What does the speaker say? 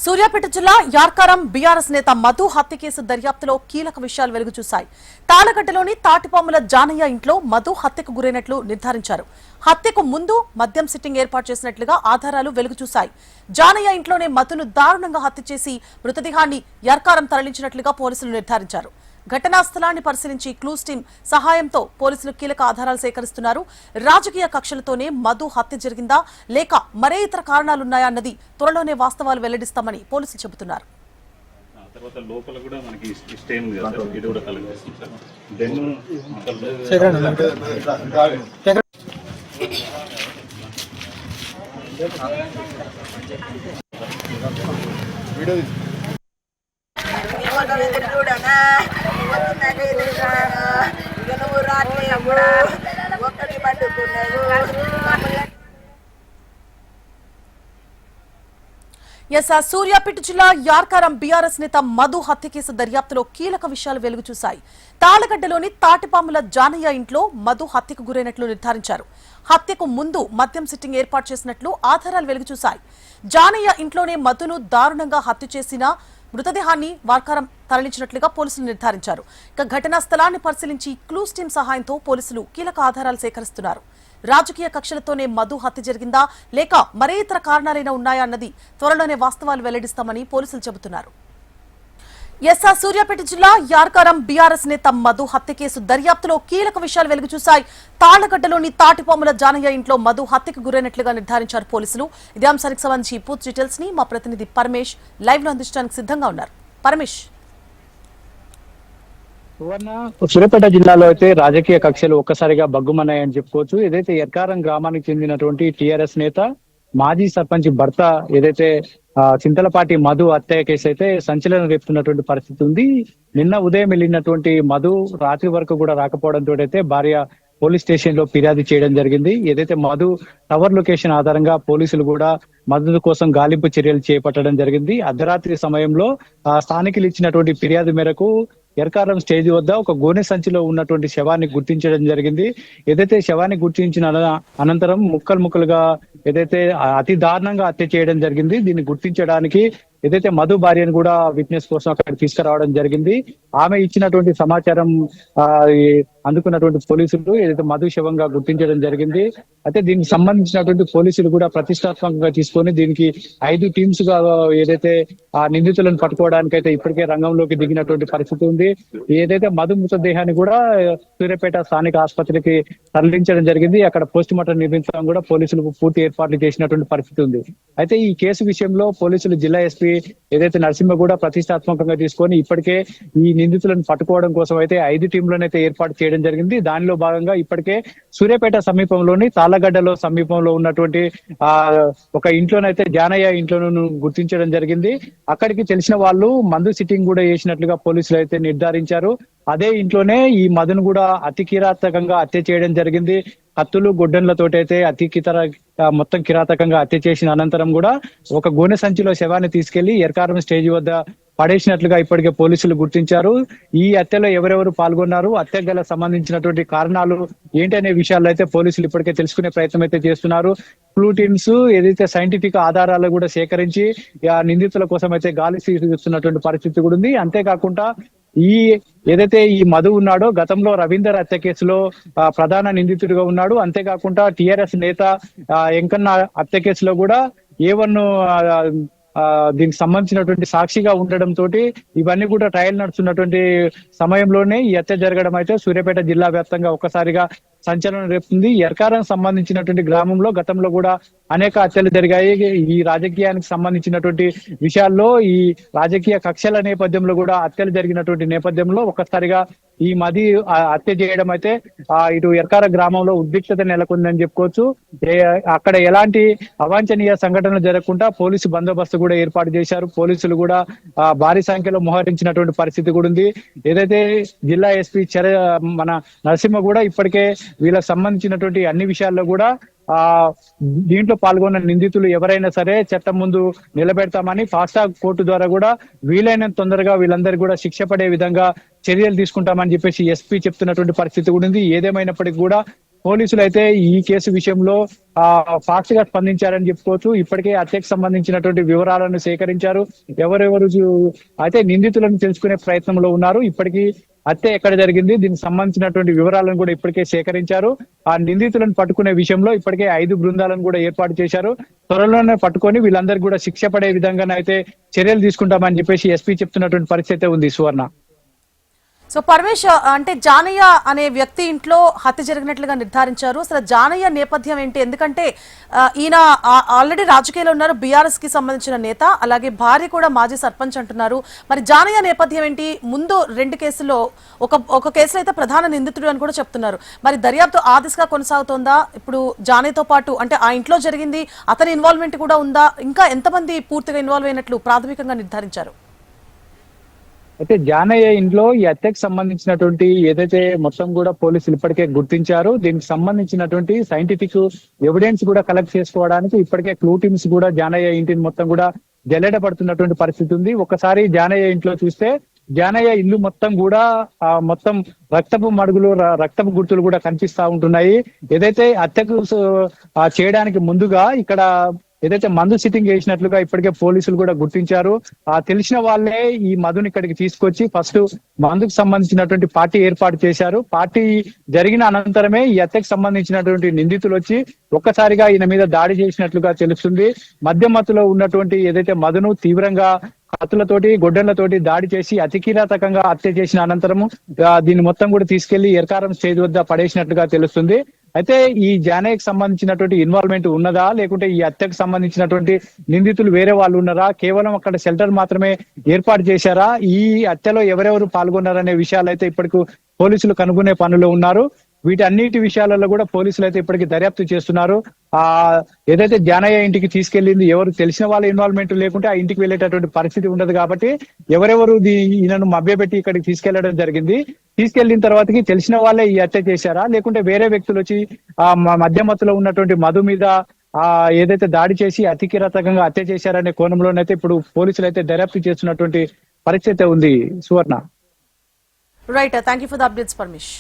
సూర్యాపేట జిల్లా యార్కారం బీఆర్ఎస్ నేత మధు హత్య కేసు దర్యాప్తులో కీలక విషయాలు వెలుగు చూశాయి. తాళగడ్డలోని తాటిపాముల జానయ్య ఇంట్లో మధు హత్యకు గురైనట్లు నిర్ధారించారు. హత్యకు ముందు మద్యం సిట్టింగ్ ఏర్పాటు చేసినట్లుగా ఆధారాలు వెలుగు చూశాయి. జానయ్య ఇంట్లోనే మధును దారుణంగా హత్య చేసి మృతదేహాన్ని యార్కారం తరలించినట్లుగా పోలీసులు నిర్ధారించారు. ఘటనా స్థలాన్ని పరిశీలించి క్లూస్ టీం సహాయంతో పోలీసులు కీలక ఆధారాలు సేకరిస్తున్నారు. రాజకీయ కక్షలతోనే మధు హత్య జరిగిందా లేక మరే ఇతర కారణాలున్నాయా అన్నది త్వరలోనే వాస్తవాలు వెల్లడిస్తామని పోలీసులు చెబుతున్నారు. సూర్యాపేట జిల్లా యార్కారం బీఆర్ఎస్ నేత మధు హత్య కేసు దర్యాప్తులో కీలక విషయాలు వెలుగు చూశాయి. తాళగడ్డలోని తాటిపాముల జానయ్య ఇంట్లో మధు హత్యకు గురైనట్లు నిర్ధారించారు. హత్యకు ముందు మద్యం సిట్టింగ్ ఏర్పాటు చేసినట్లు ఆధారాలు వెలుగు చూశాయి. జానయ్య ఇంట్లోనే మధును దారుణంగా హత్య చేసిన మృతదేహాన్ని వార్కారం తరలించినట్లుగా పోలీసులు నిర్ధారించారు. ఇక ఘటనా స్థలాన్ని పరిశీలించి క్లూస్ టీం సహాయంతో పోలీసులు కీలక ఆధారాలు సేకరిస్తున్నారు. రాజకీయ కక్షలతోనే మధు హత్య జరిగిందా లేక మరే ఇతర కారణాలైనా ఉన్నాయా అన్నది త్వరలోనే వాస్తవాలు వెల్లడిస్తామని పోలీసులు చెబుతున్నారు. సూర్యాపేట జిల్లా యార్కారం బీఆర్ఎస్ నేత మధు హత్య కేసు దర్యాప్తులో కీలక విషయాలు వెలుగు చూశాయి. తాళ్లగడ్డలోని తాటిపాముల జానయ్య ఇంట్లో మధు హత్యకు గురైనట్లుగా నిర్ధారించారు పోలీసులు. ఇదే అంశానికి సంబంధించి పూర్తి డీటెయిల్స్ ని మా ప్రతినిధి పరమేష్ లైవ్ లో అందించడానికి సిద్ధంగా ఉన్నారు. పరమేష్, సూర్యాపేట జిల్లాలో అయితే రాజకీయ కక్షలు ఒక్కసారిగా బగ్గుమన్నాయని చెప్పుకోవచ్చు. ఏదైతే ఎర్కారం గ్రామానికి చెందినటువంటి టీఆర్ఎస్ నేత మాజీ సర్పంచ్ భర్త ఏదైతే చింతలపాటి మధు హత్య కేసు అయితే సంచలనం రేపుతున్నటువంటి పరిస్థితి ఉంది. నిన్న ఉదయం వెళ్ళినటువంటి మధు రాత్రి వరకు కూడా రాకపోవడంతో అయితే భార్య పోలీస్ స్టేషన్ లో ఫిర్యాదు చేయడం జరిగింది. ఏదైతే మధు టవర్ లొకేషన్ ఆధారంగా పోలీసులు కూడా మధు కోసం గాలింపు చర్యలు చేపట్టడం జరిగింది. అర్ధరాత్రి సమయంలో స్థానికులు ఇచ్చినటువంటి ఫిర్యాదు మేరకు ఎర్కారం స్టేజ్ వద్ద ఒక గోనె సంచిలో ఉన్నటువంటి శవాన్ని గుర్తించడం జరిగింది. ఏదైతే శవాన్ని గుర్తించిన అనంతరం ముక్కలుగా ఏదైతే అతి దారుణంగా హత్య చేయడం జరిగింది. దీన్ని గుర్తించడానికి ఏదైతే మధు భార్యను కూడా విట్నెస్ కోసం అక్కడ తీసుకురావడం జరిగింది. ఆమె ఇచ్చినటువంటి సమాచారం అందుకున్నటువంటి పోలీసులు ఏదైతే మధు శవంగా గుర్తించడం జరిగింది. అయితే దీనికి సంబంధించినటువంటి పోలీసులు కూడా ప్రతిష్టాత్మకంగా తీసుకొని దీనికి 5 టీమ్స్ గా ఏదైతే ఆ నిందితులను పట్టుకోవడానికి అయితే ఇప్పటికే రంగంలోకి దిగినటువంటి పరిస్థితి ఉంది. ఏదైతే మధు మృతదేహాన్ని కూడా సూర్యాపేట స్థానిక ఆసుపత్రికి తరలించడం జరిగింది. అక్కడ పోస్ట్ మార్టం నిర్మించడం కూడా పోలీసులు పూర్తి ఏర్పాట్లు చేసినటువంటి పరిస్థితి ఉంది. అయితే ఈ కేసు విషయంలో పోలీసులు జిల్లా ఎస్పీ ఏదైతే నరసింహ కూడా ప్రతిష్టాత్మకంగా తీసుకొని ఇప్పటికే ఈ నిందితులను పట్టుకోవడం కోసం అయితే 5 టీంలను అయితే ఏర్పాటు చేయడం జరిగింది. దానిలో భాగంగా ఇప్పటికే సూర్యాపేట సమీపంలోని తాళ్లగడ్డలో సమీపంలో ఉన్నటువంటి ఒక ఇంట్లోనైతే జానయ్య ఇంట్లోనూ గుర్తించడం జరిగింది. అక్కడికి తెలిసిన వాళ్ళు మందు సిట్టింగ్ కూడా చేసినట్లుగా పోలీసులు అయితే నిర్ధారించారు. అదే ఇంట్లోనే ఈ మధును కూడా అతి కిరాతకంగా హత్య చేయడం జరిగింది. కత్తులు గొడ్డన్లతోటి అయితే మొత్తం కిరాతకంగా హత్య చేసిన అనంతరం కూడా ఒక గోనె సంచిలో శవాన్ని తీసుకెళ్లి ఎర్కారం స్టేజ్ వద్ద పడేసినట్లుగా ఇప్పటికే పోలీసులు గుర్తించారు. ఈ హత్యలో ఎవరెవరు పాల్గొన్నారు, హత్యకు గల సంబంధించినటువంటి కారణాలు ఏంటనే విషయాల్లో అయితే పోలీసులు ఇప్పటికే తెలుసుకునే ప్రయత్నం అయితే చేస్తున్నారు. క్లూ టీమ్స్ ఏదైతే సైంటిఫిక్ ఆధారాలు కూడా సేకరించి ఆ నిందితుల కోసం అయితే గాలి తీస్తున్నటువంటి పరిస్థితి కూడా ఉంది. అంతేకాకుండా ఏదైతే ఈ మధు ఉన్నాడో గతంలో రవీందర్ హత్య కేసులో ప్రధాన నిందితుడిగా ఉన్నాడు. అంతేకాకుండా టిఆర్ఎస్ నేత ఎంకన్న హత్య కేసులో కూడా A1 దీనికి సంబంధించినటువంటి సాక్షిగా ఉండడం తోటి ఇవన్నీ కూడా ట్రయల్ నడుస్తున్నటువంటి సమయంలోనే ఈ హత్య జరగడం అయితే సూర్యాపేట జిల్లా వ్యాప్తంగా ఒక్కసారిగా సంచలనం రేపుతుంది. ఎర్కారం సంబంధించినటువంటి గ్రామంలో గతంలో కూడా అనేక హత్యలు జరిగాయి. ఈ రాజకీయానికి సంబంధించినటువంటి విషయాల్లో ఈ రాజకీయ కక్షల నేపథ్యంలో కూడా హత్యలు జరిగినటువంటి నేపథ్యంలో ఒక్కసారిగా ఈ మది హత్య చేయడం అయితే ఇటు ఎర్కార గ్రామంలో ఉద్రిక్తత నెలకొందని చెప్పుకోవచ్చు. అక్కడ ఎలాంటి అవాంఛనీయ సంఘటనలు జరగకుండా పోలీసు బందోబస్తు కూడా ఏర్పాటు చేశారు. పోలీసులు కూడా భారీ సంఖ్యలో మోహరించినటువంటి పరిస్థితి కూడా ఉంది. ఏదైతే జిల్లా ఎస్పీ మన నరసింహ కూడా ఇప్పటికే వీళ్ళకి సంబంధించినటువంటి అన్ని విషయాల్లో కూడా దీంట్లో పాల్గొన్న నిందితులు ఎవరైనా సరే చట్టం ముందు నిలబెడతామని ఫాస్ట్ ట్రాక్ కోర్టు ద్వారా కూడా వీలైనంత తొందరగా వీళ్ళందరికీ కూడా శిక్ష పడే విధంగా చర్యలు తీసుకుంటామని చెప్పేసి ఎస్పీ చెప్తున్నటువంటి పరిస్థితి కూడా ఉంది. ఏదేమైనప్పటికీ కూడా పోలీసులు అయితే ఈ కేసు విషయంలో ఫాస్ట్ గా స్పందించారని చెప్పుకోవచ్చు. ఇప్పటికే హత్యకు సంబంధించినటువంటి వివరాలను సేకరించారు. ఎవరెవరు అయితే నిందితులను తెలుసుకునే ప్రయత్నంలో ఉన్నారు. ఇప్పటికీ హత్య ఎక్కడ జరిగింది, దీనికి సంబంధించినటువంటి వివరాలను కూడా ఇప్పటికే సేకరించారు. ఆ నిందితులను పట్టుకునే విషయంలో ఇప్పటికే 5 బృందాలను కూడా ఏర్పాటు చేశారు. త్వరలోనే పట్టుకొని వీళ్ళందరికీ కూడా శిక్ష పడే విధంగానైతే చర్యలు తీసుకుంటామని చెప్పేసి ఎస్పీ చెప్తున్నటువంటి పరిస్థితి ఉంది సువర్ణ. సో పరమేశ్, అంటే జానయ్య అనే వ్యక్తి ఇంట్లో హత్య జరిగినట్లుగా నిర్ధారించారు. అసలు జానయ్య నేపథ్యం ఏంటి? ఎందుకంటే ఈయన ఆల్రెడీ రాజకీయాల్లో ఉన్నారు, బీఆర్ఎస్ కి సంబంధించిన నేత, అలాగే భార్య కూడా మాజీ సర్పంచ్ అంటున్నారు. మరి జానయ్య నేపథ్యం ఏంటి? ముందు 2 కేసుల్లో ఒక కేసులో అయితే ప్రధాన నిందితుడు అని కూడా చెప్తున్నారు. మరి దర్యాప్తు ఆ దిశగా కొనసాగుతోందా? ఇప్పుడు జానయ్యతో పాటు అంటే ఆ ఇంట్లో జరిగింది, అతని ఇన్వాల్వ్మెంట్ కూడా ఉందా? ఇంకా ఎంతమంది పూర్తిగా ఇన్వాల్వ్ అయినట్లు ప్రాథమికంగా నిర్ధారించారు? అయితే జానయ్య ఇంట్లో ఈ హత్యకు సంబంధించినటువంటి ఏదైతే మొత్తం కూడా పోలీసులు ఇప్పటికే గుర్తించారు. దీనికి సంబంధించినటువంటి సైంటిఫిక్ ఎవిడెన్స్ కూడా కలెక్ట్ చేసుకోవడానికి ఇప్పటికే క్లూ టీమ్స్ కూడా జానయ్య ఇంటిని మొత్తం కూడా జల్లెడ పడుతున్నటువంటి పరిస్థితి ఉంది. ఒకసారి జానయ్య ఇంట్లో చూస్తే జానయ్య ఇల్లు మొత్తం కూడా మొత్తం రక్తపు మడుగులు, రక్తపు గుర్తులు కూడా కనిపిస్తా ఉంటున్నాయి. ఏదైతే హత్యకు చేయడానికి ముందుగా ఇక్కడ ఏదైతే మందు సిట్టింగ్ చేసినట్లుగా ఇప్పటికే పోలీసులు కూడా గుర్తించారు. తెలిసిన వాళ్ళే ఈ మధుని ఇక్కడికి తీసుకొచ్చి ఫస్ట్ మందుకు సంబంధించినటువంటి పార్టీ ఏర్పాటు చేశారు. పార్టీ జరిగిన అనంతరమే ఈ హత్యకు సంబంధించినటువంటి నిందితులు వచ్చి ఒక్కసారిగా ఈయన మీద దాడి చేసినట్లుగా తెలుస్తుంది. మధ్యమత్తులో ఉన్నటువంటి ఏదైతే మధును తీవ్రంగా కత్తులతోటి, గొడ్డళ్లతోటి దాడి చేసి అతి కిరాతకంగా హత్య చేసిన అనంతరము దీన్ని మొత్తం కూడా తీసుకెళ్లి ఎర్కారం స్టేజ్ వద్ద పడేసినట్లుగా తెలుస్తుంది. అయితే ఈ జానయ్యకి సంబంధించినటువంటి ఇన్వాల్వ్మెంట్ ఉన్నదా, లేకుంటే ఈ హత్యకు సంబంధించినటువంటి నిందితులు వేరే వాళ్ళు ఉన్నారా, కేవలం అక్కడ షెల్టర్ మాత్రమే ఏర్పాటు చేశారా, ఈ హత్యలో ఎవరెవరు పాల్గొన్నారనే విషయాలు అయితే ఇప్పటికి పోలీసులు కనుగొనే పనిలో ఉన్నారు. వీటన్నిటి విషయాలలో కూడా పోలీసులు అయితే ఇప్పటికీ దర్యాప్తు చేస్తున్నారు. ఏదైతే జానయ్య ఇంటికి తీసుకెళ్లింది ఎవరు తెలిసిన వాళ్ళ ఇన్వాల్వ్మెంట్ లేకుంటే ఆ ఇంటికి వెళ్ళేటటువంటి పరిస్థితి ఉండదు. కాబట్టి ఎవరెవరు ఈయనను మభ్యపెట్టి ఇక్కడికి తీసుకెళ్లడం జరిగింది, తీసుకెళ్లిన తర్వాతకి తెలిసిన వాళ్ళే ఈ హత్య చేశారా, లేకుంటే వేరే వ్యక్తులు వచ్చి మధ్యమత్తులో ఉన్నటువంటి మధు మీద ఏదైతే దాడి చేసి అతి కిరాతకంగా హత్య చేశారనే కోణంలోనైతే ఇప్పుడు పోలీసులు అయితే దర్యాప్తు చేస్తున్నటువంటి పరిస్థితి ఉంది Suvarna. Right, thank you for the updates Paramesh.